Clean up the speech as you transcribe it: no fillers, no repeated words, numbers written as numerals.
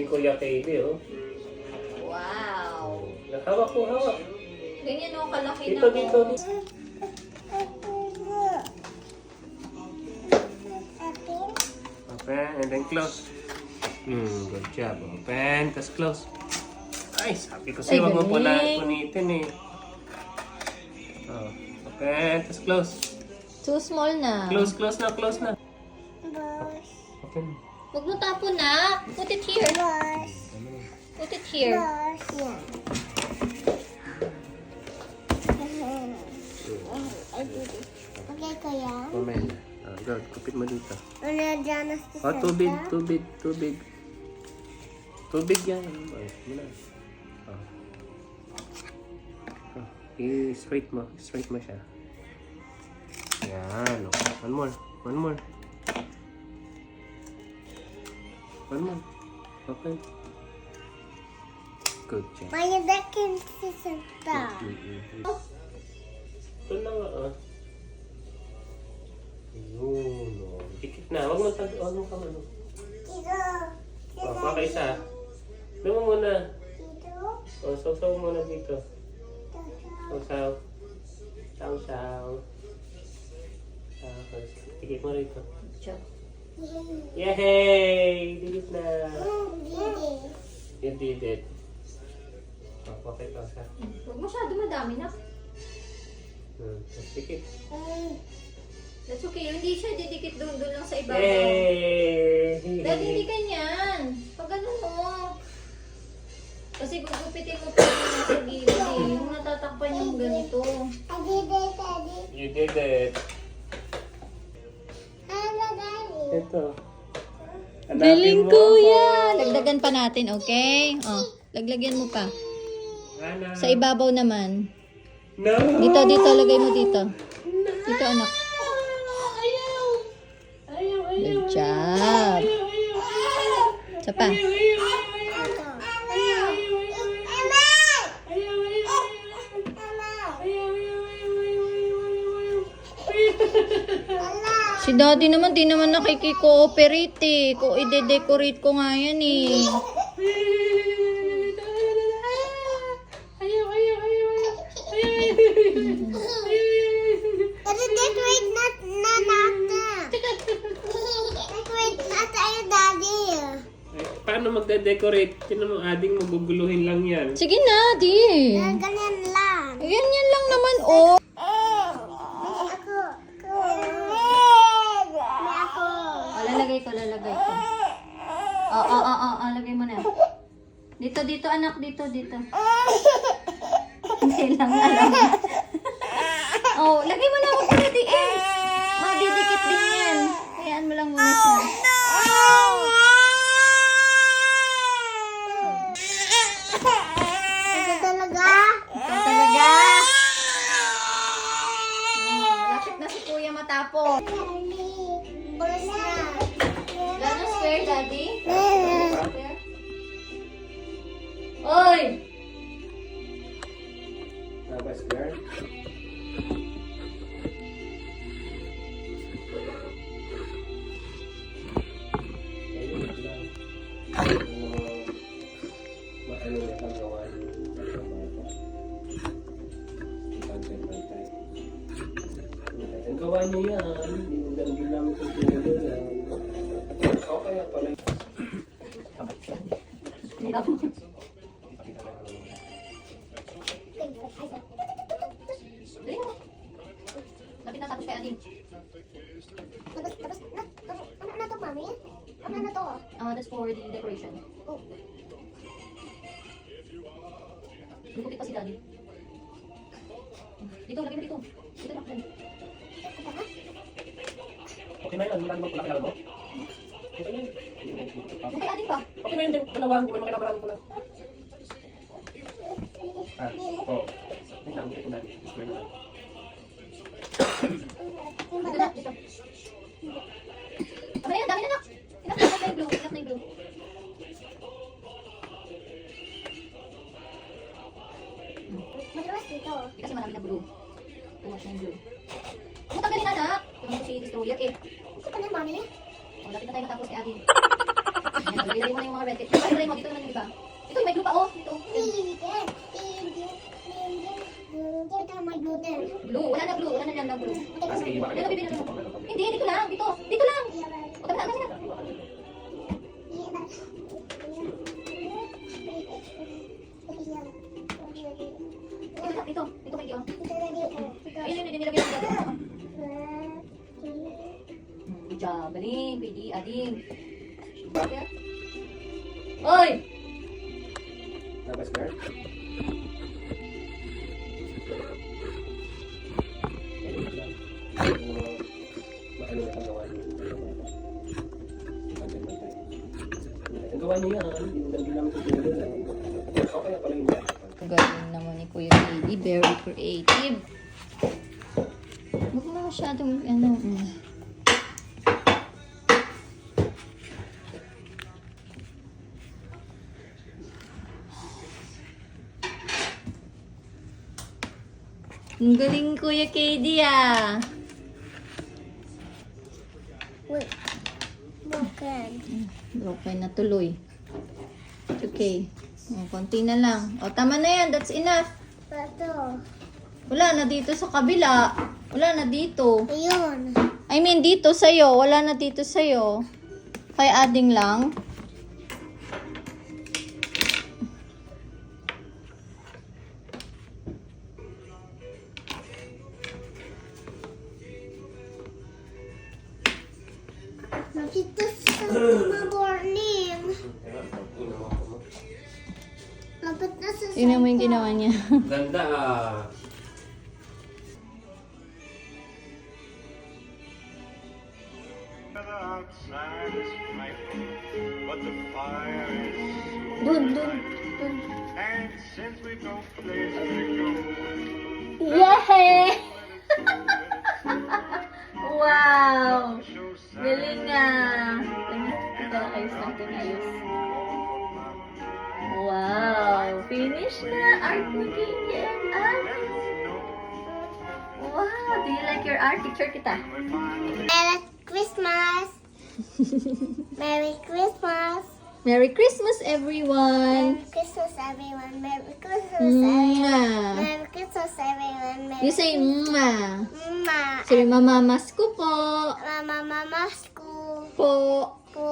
ni Kuya KB, oh. Wow. Hawak ko, hawak. Ganyan o, kalaki Dito, na dito, mo. dito. Open and then close. Good job. Open, tapos close. Ay, sabi ko sa'yo, Ay, wag mo pala galing. punitin eh. Oh, open, tapos close. Too small na. Close na, close na. Open. Huwag mo tapon na. Put it here. Put it here. Okay, kuya. Open. Good. Kupit mo dito. Dyan Oh, tubig, tubig, tubig. Tubig yan. Ay, muna. Oh. Oh. I-straight mo siya. Yan. Okay. One more. Okay. Good job. Maya, that can see some stuff. Ito na nga, ah. Yun, oh. Dikit na. Huwag mo ka man. Dito. Oh, baka isa. Doon mo muna. Dito. Oh, saw mo muna dito. Saw. Saw. Dikit mo rito. Chop. Yay! Dikit na. Dito. You did it. Oh, okay ka sa. Huwag masyado madami na. Dikit. That's okay. Hindi siya didikit doon lang sa ibabaw. Yay! Dahil hindi ganyan. Pag ano mo. Kasi gugupitin mo pa yung nasa gilid eh. Yung natatakpan yung ganito. I did it, Daddy. You did it. Hello, Daddy. Ito. Galing kuya! Lagdagan pa natin, okay? Oh, laglagyan mo pa. Ana. Sa ibabaw naman. No! Dito, lagay mo dito. Dito, anak. Good job. Isa pa. Si daddy naman, di naman nakikiko-operate eh. Kung ide-decorate ko nga yan eh. Daddy, decorate na after. Decorate na tayo, Daddy. Paano magde-decorate? Tinan mo, ading maguguluhin lang yan. Sige na, di. Ganyan lang. Ganyan lang naman, oh. Ako. Lalagay ko. Lagay mo na. Dito, anak. Dito. Hindi lang alam. Oh, lagay mo na ako sa the end. Madidikit din yan. Hayaan mo lang muna siya. Ito talaga. Ikaw talaga. Lapit na si kuya matapos. Boris na. Gano'n square, daddy? Oy! Tapos, girl. Ang gawa niyo yan, hindi lang ito pinagalan. Okay pala. Lapit na tapos kay Ading. Tapos, ano na to, Mami? Ano na to? That's for the decoration. Oh. Lupit pa si daddy. Dito, lagay mo dito. Dito na. Okay na yan, hindi mo pala kailangan mo. Okay na yan. Yung kay Ading pa. Okay na yun, dalawa, hindi mo kailangan ko lang. Oo. Wait lang, ito na. Square na. Dito na, dito. Abay, ang dami na nak. Inak na yung blue. Inak na yung blue. Madalas dito. Kasi marami na blue. Tumas na yung blue. Ano tanggalin na nak? Tumang ko si Destroyer eh. Ito na, Mami. O, lapit na tayo matapos kay Ading. Ilagay mo na yung mga red. Ilagay mo dito naman yung iba. Ito, may glue pa, oh. Ito. Ito may gluten. Blue. Wala na blue. Wala na yan na blue. Ah, sige, iba Dito, kayo. bibili mo. Hindi, dito lang. Dito. Dito lang. O, tama na, tama na. Ito. Ito, may diyo. Ayun, yun, nilagay mo dito. Good job. Galing. Pwede, ading. Oy! Labas ka. Ang gawa niya, hindi namin tutulungan. Okay na pala yung Galing naman ni Kuya Lady. Very creative. Huwag na masyadong, ano, Ang galing Kuya KD ah. Wait. Broken. Broken na tuloy. It's okay. O, konti na lang. O, tama na yan. That's enough. Ito. Wala na dito sa kabila. Wala na dito. Ayun. I mean, dito sa'yo. Wala na dito sa'yo. Kay ading lang. Nakita sa mga morning. Lapit na sa Tingnan mo yung ginawa niya. Ganda ah. Outside is frightful, but the fire is Dun, dun, dun. and since we've no place to go, Yay! Wow! show signs Galing ah! Ito, ayos natin, ayos. Wow! Finish na! Art magiging art! Wow! Do you like your art? Picture kita. Merry Christmas. Merry Christmas. Merry Christmas, everyone! Merry Christmas, everyone. Merry Christmas, everyone. Mwah! Merry Christmas, everyone. Merry You say mwah! Mama. Sabi mamamas ko po! Mama, mama, school. Po! Po.